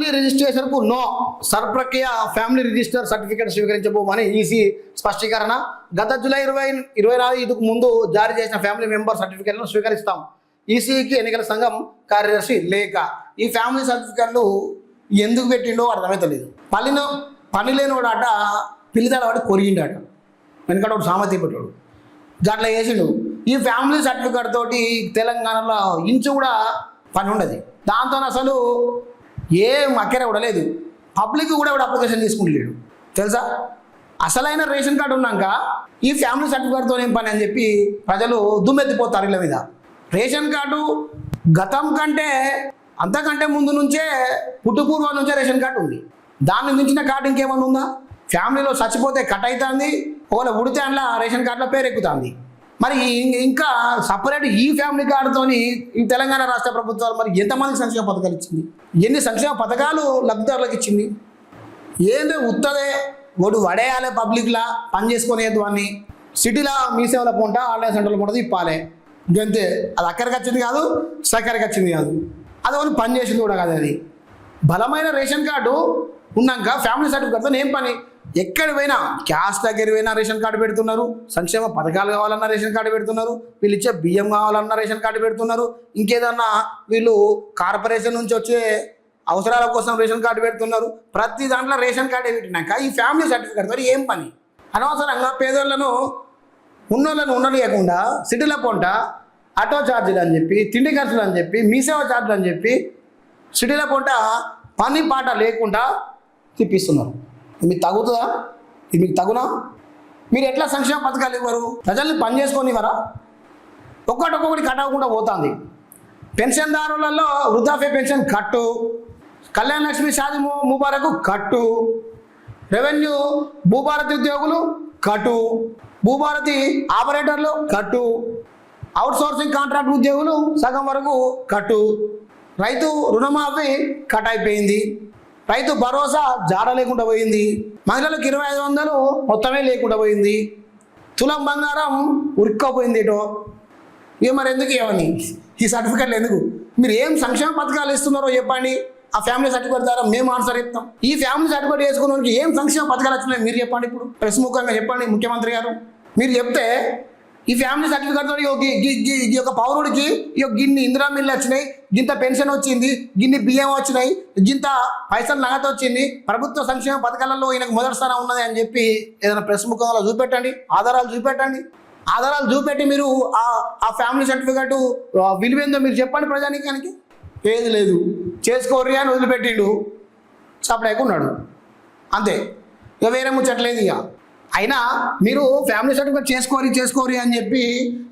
Family రిజిస్ట్రేషన్కు no, సర్ప్రక్రియ family register certificate స్వీకరించబోమని ఈసీ స్పష్టీకరణ. గత జూలై 24 ఇదికు ముందు జారీ చేసిన ఫ్యామిలీ మెంబర్ సర్టిఫికేట్లను స్వీకరిస్తాం. ఈసీకి ఎన్నికల సంఘం కార్యదర్శి లేఖ. ఈ ఫ్యామిలీ సర్టిఫికేట్లు ఎందుకు పెట్టిండో అర్థమే తెలియదు. పని లేనివాడట పిల్లిదాడు వాడు కొరిగిండాట. వెనకట వాడు సామర్థ్యం పెట్టాడు, దాంట్లో వేసిండు. ఈ ఫ్యామిలీ సర్టిఫికేట్ తోటి తెలంగాణలో ఇంచు కూడా పని ఉండదు. దాంతో అసలు ఏం అక్కర కూడా లేదు. పబ్లిక్ కూడా అప్లికేషన్ తీసుకుంటలేడు తెలుసా. అసలైన రేషన్ కార్డు ఉన్నాక ఈ ఫ్యామిలీ సర్టిఫికేట్తో ఏం పని అని చెప్పి ప్రజలు దుమ్మెత్తిపోతారు ఇళ్ళ మీద. రేషన్ కార్డు గతం కంటే అంతకంటే ముందు నుంచే పుట్టుపూర్వం నుంచే రేషన్ కార్డు ఉంది. దాన్ని మించిన కార్డు ఇంకేమన్నా ఉందా? ఫ్యామిలీలో చచ్చిపోతే కట్ అవుతుంది, ఒకవేళ ఉడితే అందులో రేషన్ కార్డులో పేరు ఎక్కుతుంది. మరి ఇంకా సపరేట్ ఈ ఫ్యామిలీ కార్డుతోని ఈ తెలంగాణ రాష్ట్ర ప్రభుత్వాలు మరి ఎంతమందికి సంక్షేమ పథకాలు ఇచ్చింది? ఎన్ని సంక్షేమ పథకాలు లబ్ధిదారులకు ఇచ్చింది? ఏందో ఉత్తదే ఒకటి వడేయాలి, పబ్లిక్లా పని చేసుకునేది అని సిటీలో మీ సేవల పొంట ఆన్లైన్ సెంటర్లో పొంట ఇప్పాలి ఇంకంతే. అది అక్కడికి వచ్చింది కాదు, సక్కడికి వచ్చింది కాదు, అది ఒకటి పని చేసింది కూడా కాదు. అది బలమైన రేషన్ కార్డు ఉన్నాక ఫ్యామిలీ సర్టిఫికేట్తో ఏం పని? ఎక్కడి పోయినా క్యాష్ దగ్గర పోయినా రేషన్ కార్డు పెడుతున్నారు, సంక్షేమ పథకాలు కావాలన్నా రేషన్ కార్డు పెడుతున్నారు, వీళ్ళు ఇచ్చే బియ్యం కావాలన్నా రేషన్ కార్డు పెడుతున్నారు, ఇంకేదన్నా వీళ్ళు కార్పొరేషన్ నుంచి వచ్చే అవసరాల కోసం రేషన్ కార్డు పెడుతున్నారు. ప్రతి దాంట్లో రేషన్ కార్డు పెట్టినాక ఈ ఫ్యామిలీ సర్టిఫికేట్తో ఏం పని? అనవసరంగా పేదోళ్ళను ఉన్నోళ్ళను ఉండలేకుండా సిటీల పొంట ఆటో ఛార్జీలు అని చెప్పి, తిండి ఖర్చులు అని చెప్పి, మీసేవ ఛార్జీలు అని చెప్పి సిటీల పొంట పని పాట లేకుండా తిప్పిస్తున్నారు. మీకు తగ్గుతుందా? ఇది మీకు తగునా? మీరు ఎట్లా సంక్షేమ పథకాలు ఇవ్వరు? ప్రజల్ని పని చేసుకొని ఇవ్వరా? ఒక్కొక్కటి కట్ అవ్వకుండా పోతుంది. పెన్షన్దారులలో వృద్ధాప్య పెన్షన్ కట్టు, కళ్యాణ లక్ష్మి షాది ముబారకు కట్టు, రెవెన్యూ భూభారతి ఉద్యోగులు కట్టు, భూభారతి ఆపరేటర్లు కట్టు, అవుట్సోర్సింగ్ కాంట్రాక్ట్ ఉద్యోగులు సగం వరకు కట్టు, రైతు రుణమాఫీ కట్ అయిపోయింది, రైతు భరోసా జాడ లేకుండా పోయింది, మహిళలకు 2500 మొత్తమే లేకుండా పోయింది, తులం బంగారం ఉరుక్కపోయింది ఏటో. ఇక మరి ఎందుకు ఏమని ఈ సర్టిఫికెట్లు ఎందుకు? మీరు ఏం సంక్షేమ పథకాలు ఇస్తున్నారో చెప్పండి. ఆ ఫ్యామిలీ సర్టిఫికేట్ ద్వారా మేము ఆన్సర్ ఇస్తాం. ఈ ఫ్యామిలీ సర్టిఫికేట్ చేసుకున్న వాళ్ళకి ఏం సంక్షేమ పథకాలు వచ్చినాయి మీరు చెప్పండి. ఇప్పుడు ప్రెస్ ముఖంగా చెప్పండి ముఖ్యమంత్రి గారు. మీరు చెప్తే ఈ ఫ్యామిలీ సర్టిఫికేట్ తోటి ఈ యొక్క పౌరుడికి గిన్ని ఇందిరా మిల్లు వచ్చినాయి, గింత పెన్షన్ వచ్చింది, గిన్ని బియ్యం వచ్చినాయి, గింత పైసలు నగదు వచ్చింది, ప్రభుత్వ సంక్షేమ పథకాలలో ఈయనకు మొదటి స్థానం ఉన్నది అని చెప్పి ఏదైనా ప్రెస్ ముఖంగా చూపెట్టండి, ఆధారాలు చూపెట్టండి. ఆధారాలు చూపెట్టి మీరు ఆ ఫ్యామిలీ సర్టిఫికేట్ విలువేందో మీరు చెప్పండి ప్రజానీకానికి. ఏది లేదు, చేసుకోర్రి అని వదిలిపెట్టిండు, సపరేకున్నాడు అంతే. ఇక వేరే ముచ్చట్లేదు. ఇక అయినా మీరు ఫ్యామిలీ సర్టిఫికేట్ చేసుకోరి అని చెప్పి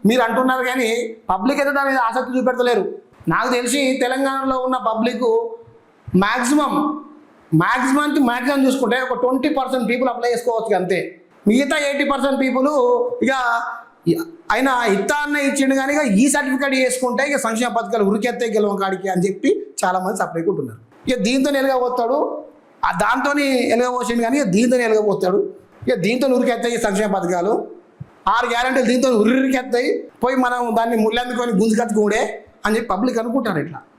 మీరు అంటున్నారు, కానీ పబ్లిక్ అయితే దాని మీద ఆసక్తి చూపెడతలేరు. నాకు తెలిసి తెలంగాణలో ఉన్న పబ్లిక్ మ్యాక్సిమం చూసుకుంటే ఒక 20% పీపుల్ అప్లై చేసుకోవచ్చు అంతే. మిగతా 80% పీపుల్ ఇక అయినా ఇత్తాన్న ఇచ్చిండు కానీ ఇక ఈ సర్టిఫికేట్ చేసుకుంటే ఇక సంక్షేమ పథకాలు ఉరికెత్తే గెలవం కాడికి అని చెప్పి చాలామంది సపరేట్ ఉంటున్నారు. ఇక దీంతో ఎలగబోతాడు, దాంతో ఎలగబోసిండు కానీ ఇక దీంతో ఎలగబోతాడు. ఇక దీంతో ఉరికెత్తాయి సంక్షేమ పథకాలు, 6 గ్యారెంటీలు దీంతో ఉరికెత్తాయి. పోయి మనం దాన్ని ముళ్ళందుకొని గుంజుకత్తుకుండే అని చెప్పి పబ్లిక్ అనుకుంటారు ఇట్లా.